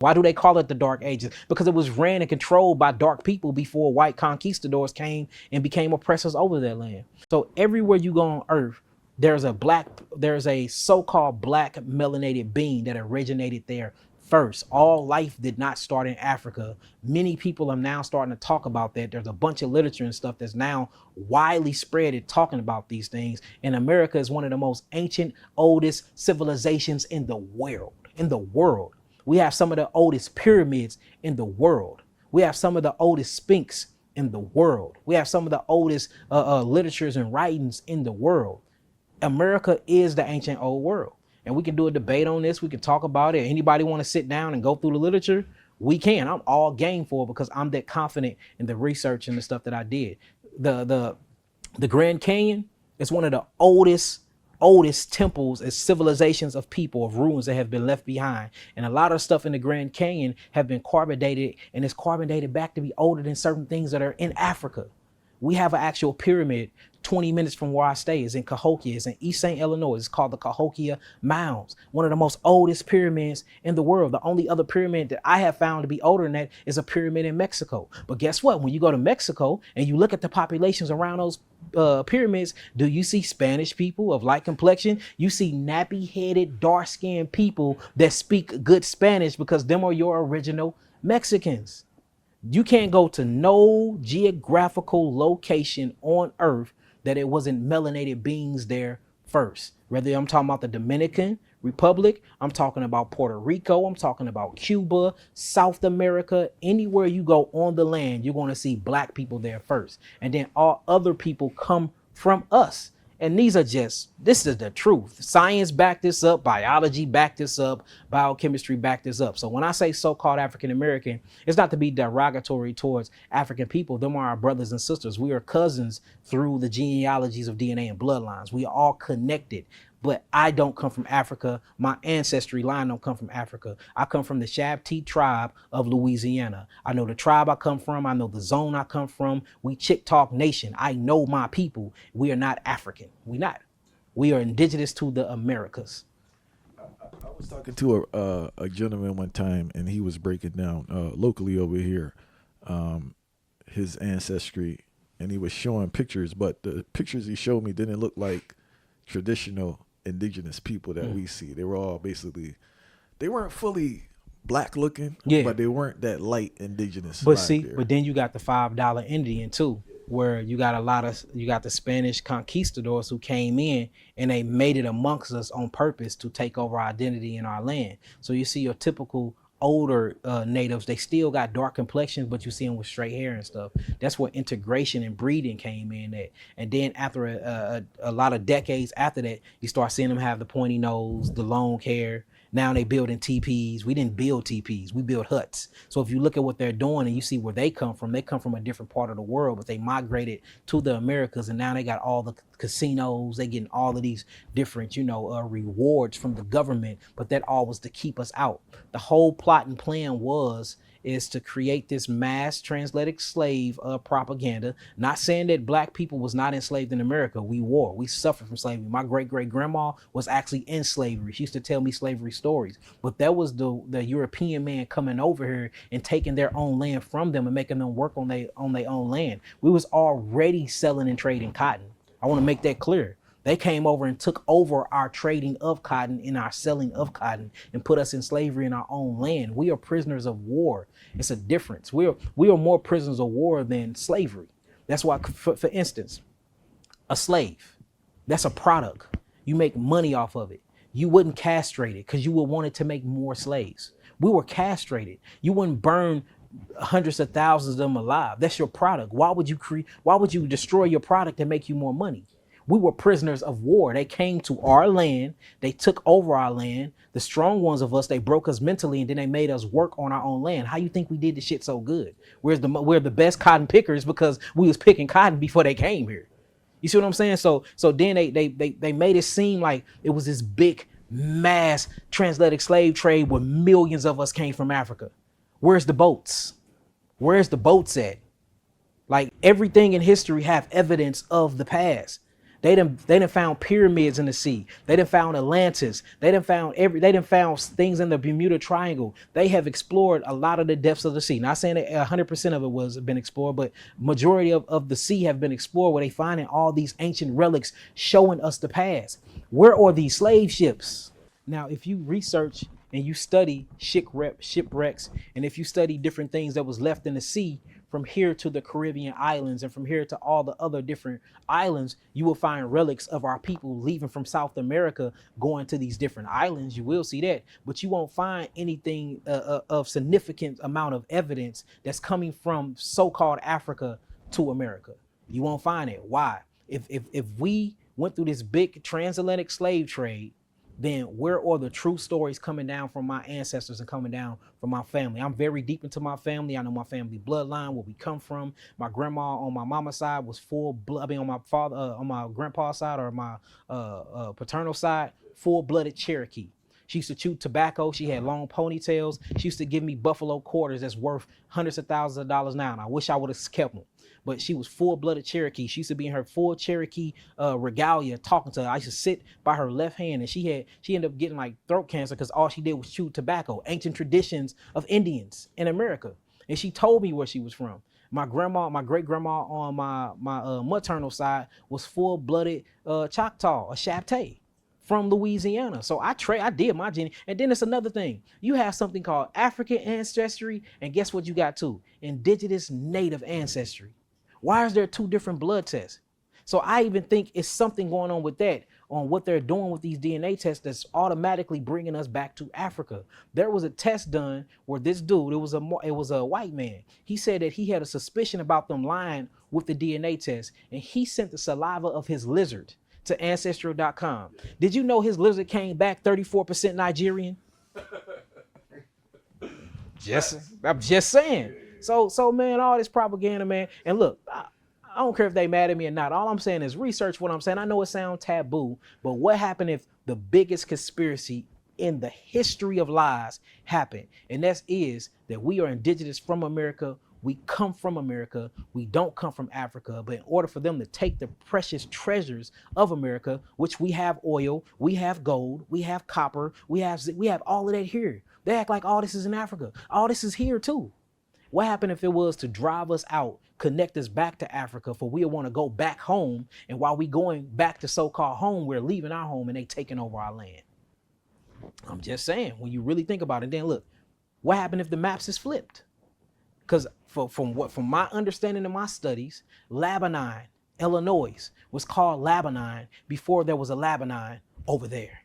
Why do they call it the Dark Ages? Because it was ran and controlled by dark people before white conquistadors came and became oppressors over their land. So everywhere you go on earth, there's a so-called black melanated being that originated there first. All life did not start in Africa. Many people are now starting to talk about that. There's a bunch of literature and stuff that's now widely spread at talking about these things. And America is one of the most ancient, oldest civilizations in the world. We have some of the oldest pyramids in the world. We have some of the oldest sphinx in the world. We have some of the oldest literatures and writings in the world. America is the ancient old world. And we can do a debate on this. We can talk about it. Anybody want to sit down and go through the literature? We can. I'm all game for it because I'm that confident in the research and the stuff that I did. The Grand Canyon is one of the oldest temples and civilizations of people, of ruins that have been left behind. And a lot of stuff in the Grand Canyon have been carbon dated, and it's carbon dated back to be older than certain things that are in Africa. We have an actual pyramid 20 minutes from where I stay. Is in Cahokia. It's in East St. Illinois. It's called the Cahokia Mounds. One of the most oldest pyramids in the world. The only other pyramid that I have found to be older than that is a pyramid in Mexico. But guess what? When you go to Mexico and you look at the populations around those pyramids, do you see Spanish people of light complexion? You see nappy-headed, dark-skinned people that speak good Spanish because them are your original Mexicans. You can't go to no geographical location on earth that it wasn't melanated beings there first. Whether I'm talking about the Dominican Republic, I'm talking about Puerto Rico, I'm talking about Cuba, South America, anywhere you go on the land, you're going to see black people there first. And then all other people come from us. And this is the truth. Science backed this up. Biology backed this up. Biochemistry backed this up. So when I say so-called African-American, it's not to be derogatory towards African people. Them are our brothers and sisters. We are cousins through the genealogies of DNA and bloodlines. We are all connected. But I don't come from Africa. My ancestry line don't come from Africa. I come from the Shabti tribe of Louisiana. I know the tribe I come from. I know the zone I come from. We Chickasaw Nation. I know my people. We are not African. We are indigenous to the Americas. I was talking to a gentleman one time, and he was breaking down locally over here his ancestry, and he was showing pictures, but the pictures he showed me didn't look like traditional indigenous people that we see. They were all basically, they weren't fully black looking, but they weren't that light indigenous. But then you got the $5 Indian too, where you got the Spanish conquistadors who came in and they made it amongst us on purpose to take over our identity in our land. So you see your typical older natives, they still got dark complexions, but you see them with straight hair and stuff. That's where integration and breeding came in at. And then after a lot of decades after that, you start seeing them have the pointy nose, the long hair. Now they building teepees. We didn't build teepees. We built huts. So if you look at what they're doing and you see where they come from a different part of the world, but they migrated to the Americas, and now they got all the casinos. They getting all of these different, rewards from the government. But that all was to keep us out. The whole plot and plan is to create this mass transatlantic slave propaganda. Not saying that black people was not enslaved in America. We suffered from slavery. My great-great-grandma was actually in slavery. She used to tell me slavery stories. But that was the European man coming over here and taking their own land from them and making them work on their own land. We was already selling and trading cotton. I want to make that clear. They came over and took over our trading of cotton and our selling of cotton and put us in slavery in our own land. We are prisoners of war. It's a difference. We are more prisoners of war than slavery. That's why, for instance, a slave, that's a product. You make money off of it. You wouldn't castrate it because you would want it to make more slaves. We were castrated. You wouldn't burn hundreds of thousands of them alive. That's your product. Why would you destroy your product to make you more money? We were prisoners of war. They came to our land. They took over our land. The strong ones of us, they broke us mentally, and then they made us work on our own land. How you think we did the shit so good? We're the best cotton pickers because we was picking cotton before they came here. You see what I'm saying? So then they made it seem like it was this big mass transatlantic slave trade where millions of us came from Africa. Where's the boats? Where's the boats at? Like, everything in history have evidence of the past. They done found pyramids in the sea. They done found Atlantis. They done found things in the Bermuda Triangle. They have explored a lot of the depths of the sea. Not saying that 100% of it was been explored, but majority of the sea have been explored, where they finding all these ancient relics showing us the past. Where are these slave ships? Now, if you research and you study shipwrecks, and if you study different things that was left in the sea from here to the Caribbean islands and from here to all the other different islands, you will find relics of our people leaving from South America, going to these different islands. You will see that, but you won't find anything of significant amount of evidence that's coming from so-called Africa to America. You won't find it. Why? If we went through this big transatlantic slave trade, then where are the true stories coming down from my ancestors and coming down from my family? I'm very deep into my family. I know my family bloodline, where we come from. My grandma on my mama's side was full blood. I mean, on my father, on my grandpa's side, or my paternal side, full-blooded Cherokee. She used to chew tobacco. She had long ponytails. She used to give me buffalo quarters that's worth hundreds of thousands of dollars now, and I wish I would have kept them. But she was full-blooded Cherokee. She used to be in her full Cherokee regalia talking to her. I used to sit by her left hand, and she ended up getting like throat cancer because all she did was chew tobacco. Ancient traditions of Indians in America. And she told me where she was from. My grandma, my great grandma on my maternal side was full-blooded Choctaw, a Chaptay, from Louisiana. So I did my gene. And then it's another thing. You have something called African ancestry, and guess what you got too? Indigenous native ancestry. Why is there two different blood tests? So I even think it's something going on with that, on what they're doing with these DNA tests that's automatically bringing us back to Africa. There was a test done where this dude, it was a white man. He said that he had a suspicion about them lying with the DNA test, and he sent the saliva of his lizard to Ancestral.com. Did you know his lizard came back 34% Nigerian? I'm just saying. So man, all this propaganda, man. And look, I don't care if they mad at me or not. All I'm saying is research what I'm saying. I know it sounds taboo, but what happened if the biggest conspiracy in the history of lies happened? And that is that we are indigenous from America. We come from America. We don't come from Africa. But in order for them to take the precious treasures of America, which we have oil, we have gold, we have copper, we have all of that here. They act like all this is in Africa. All this is here too. What happened if it was to drive us out, connect us back to Africa, for we want to go back home, and while we going back to so-called home, we're leaving our home and they taking over our land? I'm just saying, when you really think about it. Then look, what happened if the maps is flipped? Because from my understanding of my studies, Lebanon, Illinois was called Lebanon before there was a Lebanon over there.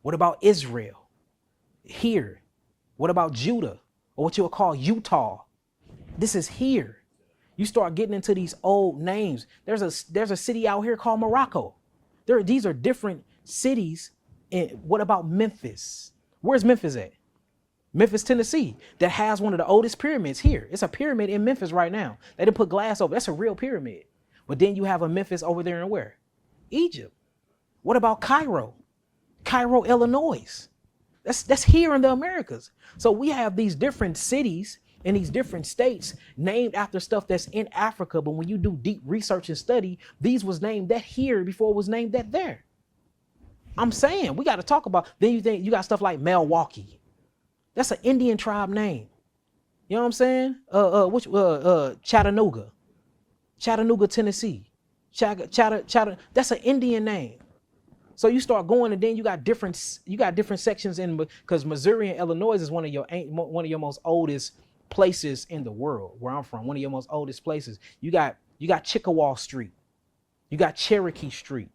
What about Israel here? What about Judah, or what you would call Utah? This is here. You start getting into these old names. There's a city out here called Morocco. These are different cities. And what about Memphis? Where's Memphis at? Memphis, Tennessee, that has one of the oldest pyramids here. It's a pyramid in Memphis right now. They didn't put glass over. That's a real pyramid. But then you have a Memphis over there in where? Egypt. What about Cairo? Cairo, Illinois. That's here in the Americas. So we have these different cities in these different states named after stuff that's in Africa. But when you do deep research and study, these was named that here before it was named that there. I'm saying we got to talk about. Then you think you got stuff like Milwaukee. That's an Indian tribe name. You know what I'm saying? Chattanooga, Tennessee. That's an Indian name. So you start going, and then you got different sections in, because Missouri and Illinois is one of your most oldest places in the world, where I'm from. One of your most oldest places. You got Chickasaw Street. You got Cherokee Street.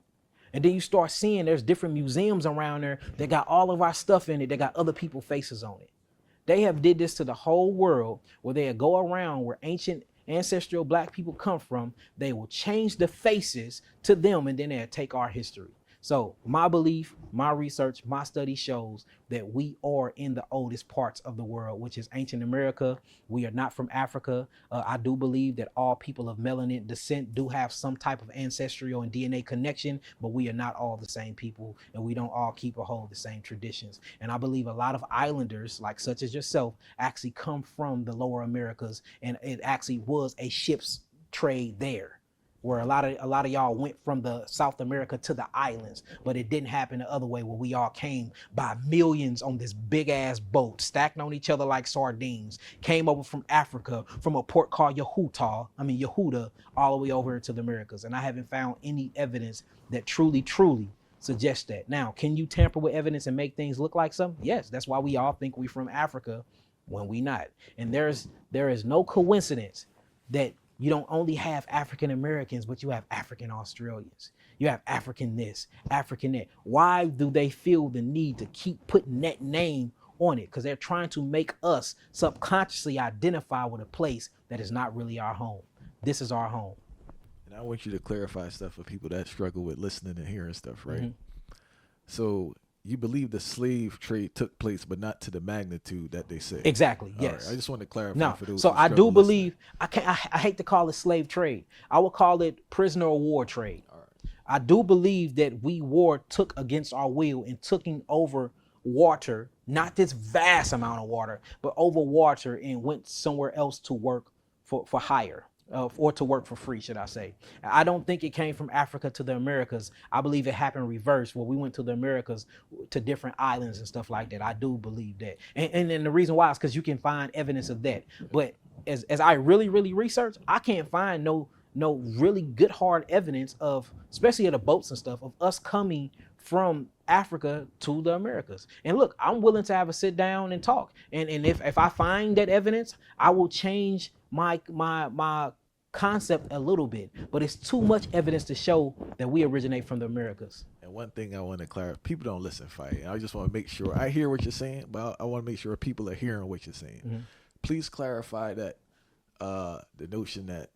And then you start seeing there's different museums around there that got all of our stuff in it. That got other people's faces on it. They have did this to the whole world, where they go around where ancient ancestral black people come from. They will change the faces to them, and then they'll take our history. So my belief, my research, my study shows that we are in the oldest parts of the world, which is ancient America. We are not from Africa. I do believe that all people of melanin descent do have some type of ancestral and DNA connection, but we are not all the same people, and we don't all keep or hold the same traditions. And I believe a lot of islanders, like such as yourself, actually come from the lower Americas, and it actually was a ship's trade there. where a lot of y'all went from the South America to the islands, but it didn't happen the other way where we all came by millions on this big ass boat stacked on each other like sardines, came over from Africa from a port called Yehuda, all the way over to the Americas. And I haven't found any evidence that truly suggests that. Now, can you tamper with evidence and make things look like something? Yes, that's why we all think we from Africa when we not. And there is no coincidence that you don't only have African Americans, but you have African Australians. You have African this, African that. Why do they feel the need to keep putting that name on it? Because they're trying to make us subconsciously identify with a place that is not really our home. This is our home. And I want you to clarify stuff for people that struggle with listening and hearing stuff, right? Mm-hmm. So you believe the slave trade took place, but not to the magnitude that they say. Exactly. Yes. Right. I just want to clarify for those. So I do believe I hate to call it slave trade. I would call it prisoner of war trade. All right. I do believe that we took against our will and taking over water, not this vast amount of water, but over water, and went somewhere else to work for hire. Or to work for free, should I say. I don't think it came from Africa to the Americas. I believe it happened reverse, where we went to the Americas to different islands and stuff like that. I do believe that. And the reason why is because you can find evidence of that. But as I really research, I can't find no really good hard evidence of, especially of the boats and stuff, of us coming from Africa to the Americas. And look, I'm willing to have a sit down and talk. And if I find that evidence, I will change my concept a little bit, but it's too much evidence to show that we originate from the Americas. And one thing I want to clarify, people don't listen, fight. I just want to make sure I hear what you're saying, but I want to make sure people are hearing what you're saying. Mm-hmm. Please clarify that the notion that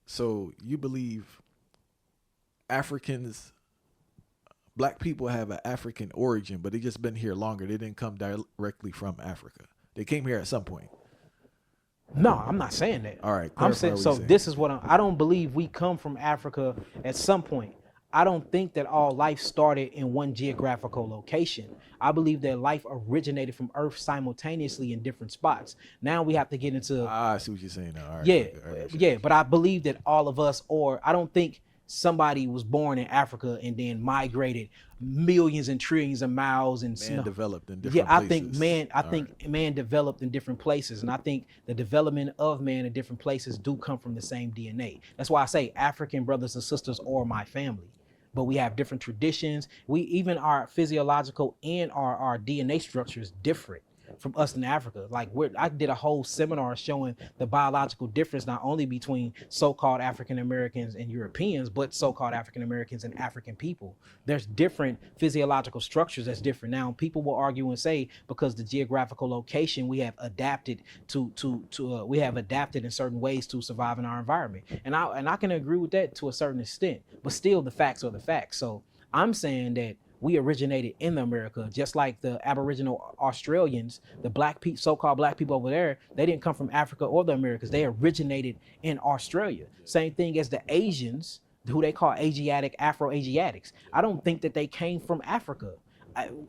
so you believe Africans, black people have an African origin, but they just been here longer. They didn't come directly from Africa. They came here at some point. No, I'm not saying that. All right. I'm saying, so this is what I don't believe we come from Africa at some point. I don't think that all life started in one geographical location. I believe that life originated from Earth simultaneously in different spots. Now we have to get into. I see what you're saying now. All right. Yeah, yeah. But I believe that all of us, or I don't think somebody was born in Africa and then migrated millions and trillions of miles and developed in different places. I think man developed in different places, and I think the development of man in different places do come from the same DNA. That's why I say African brothers and sisters are my family, but we have different traditions. We even our physiological and our DNA structure is different from us in Africa. Like I did a whole seminar showing the biological difference, not only between so-called African Americans and Europeans, but so-called African Americans and African people. There's different physiological structures that's different. Now, people will argue and say because the geographical location, we have adapted we have adapted in certain ways to survive in our environment. And I can agree with that to a certain extent, but still the facts are the facts. So I'm saying that we originated in America, just like the Aboriginal Australians, the so-called black people over there. They didn't come from Africa or the Americas. They originated in Australia. Same thing as the Asians, who they call Asiatic, Afro-Asiatics. I don't think that they came from Africa.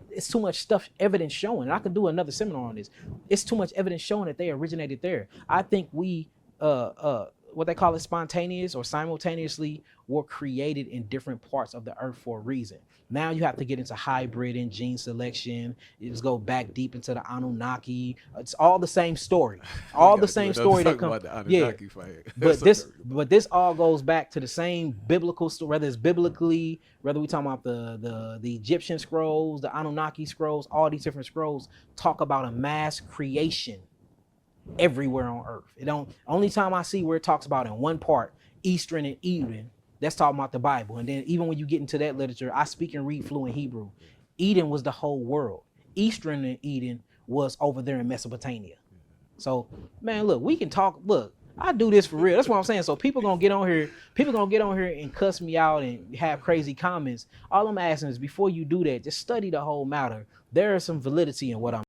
It's too much evidence showing. And I could do another seminar on this. It's too much evidence showing that they originated there. I think we what they call it spontaneous or simultaneously were created in different parts of the earth for a reason. Now you have to get into hybrid and gene selection. You just go back deep into the Anunnaki. It's all the same story. All the same story that comes. Yeah, but this all goes back to the same biblical story. Whether it's biblically, whether we talking about the Egyptian scrolls, the Anunnaki scrolls, all these different scrolls talk about a mass creation everywhere on earth. Only time I see where it talks about in one part, Eastern and Eden, that's talking about the Bible. And then even when you get into that literature, I speak and read fluent Hebrew. Eden was the whole world. Eastern and Eden was over there in Mesopotamia. So, man, look, we can talk. Look, I do this for real. That's what I'm saying. So people gonna get on here and cuss me out and have crazy comments. All I'm asking is before you do that, just study the whole matter. There is some validity in what I'm